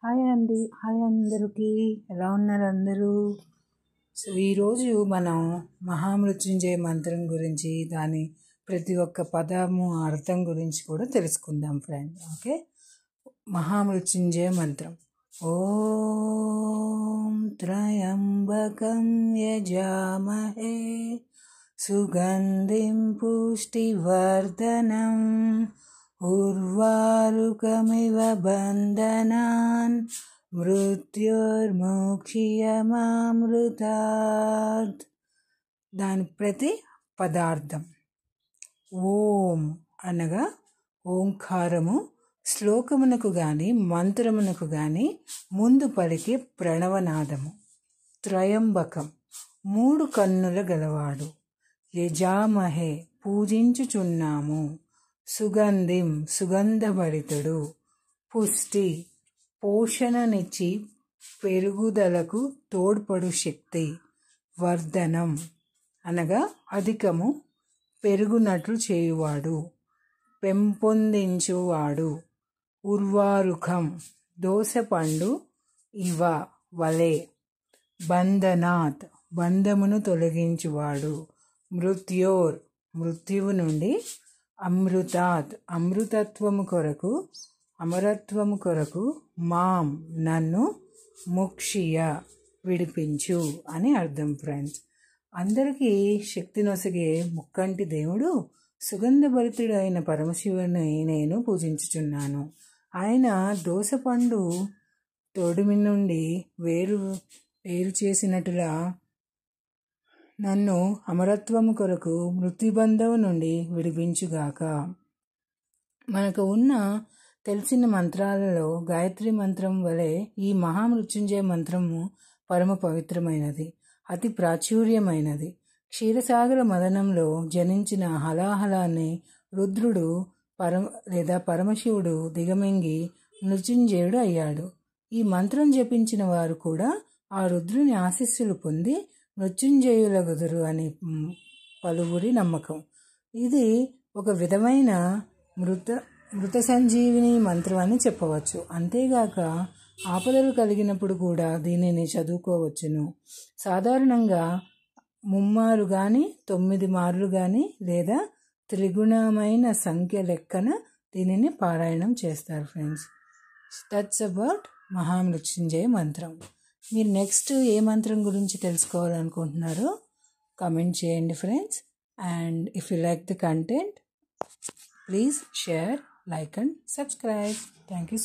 Hi అండి, hi అందరికీ. ఎలా ఉన్నారు అందరూ? సో ఈరోజు మనం మహామృత్యుంజయ మంత్రం గురించి, దాని ప్రతి ఒక్క పదము అర్థం గురించి కూడా తెలుసుకుందాం ఫ్రెండ్. ఓకే, మహామృత్యుంజయ మంత్రం. ఓం త్రయంబకం యజామహే సుగంధిం పుష్టివర్ధనం ఉర్వారుకమివ బంధనాన్ మృత్యోర్ముక్షీయమామృతాత్. దాని ప్రతి పదార్థం. ఓం అనగా ఓంకారము, శ్లోకమునకు గాని మంత్రమునకు గాని ముందు పలికే ప్రణవనాదము. త్రయంబకం, 3 కన్నుల గలవాడు. యజామహే, పూజించుచున్నాము. సుగంధిం, సుగంధభరితుడు. పుష్టి, పోషణనిచ్చి పెరుగుదలకు తోడ్పడు శక్తి. వర్ధనం అనగా అధికము, పెరుగునట్లు చేయువాడు, పెంపొందించువాడు. ఉర్వారుకం, దోసపండు ఇవ, వలె. బంధనాత్, బంధమును తొలగించువాడు. మృత్యోర్, మృత్యువు నుండి. అమృతాత్, అమృతత్వము కొరకు, అమరత్వము కొరకు. మాం, నన్ను. ముక్షియ, విడిపించు అని అర్థం ఫ్రెండ్స్. అందరికీ శక్తి నొసగే ముక్కంటి దేవుడు సుగంధభరితుడు అయిన పరమశివుని నేను పూజించుచున్నాను. ఆయన దోసపండు తోడిమి నుండి వేరు చేసినట్టులా నన్ను అమరత్వము కొరకు మృత్యుబంధము నుండి విడిపించుగాక. మనకు ఉన్న తెలిసిన మంత్రాలలో గాయత్రి మంత్రం వలె ఈ మహామృత్యుంజయ మంత్రము పరమ పవిత్రమైనది, అతి ప్రాచుర్యమైనది. క్షీరసాగర మదనంలో జనించిన హలాహలాన్ని రుద్రుడు పరమశివుడు దిగమింగి మృత్యుంజయుడు అయ్యాడు. ఈ మంత్రం జపించిన వారు కూడా ఆ రుద్రుని ఆశీస్సులు పొంది మృత్యుంజయుల గుదురు అని పలువురి నమ్మకం. ఇది ఒక విధమైన మృత సంజీవిని మంత్రం అని చెప్పవచ్చు. అంతేగాక ఆపదలు కలిగినప్పుడు కూడా దీనిని చదువుకోవచ్చును. సాధారణంగా 3 కానీ 9 మార్లు కానీ లేదా త్రిగుణమైన సంఖ్య లెక్కన దీనిని పారాయణం చేస్తారు ఫ్రెండ్స్. దట్స్ అబౌట్ మహామృత్యుంజయ మంత్రం. మీరు నెక్స్ట్ ఏ మంత్రం గురించి తెలుసుకోవాలనుకుంటున్నారో కామెంట్ చేయండి friends. And if you like the content, please share, like and subscribe. Thank you.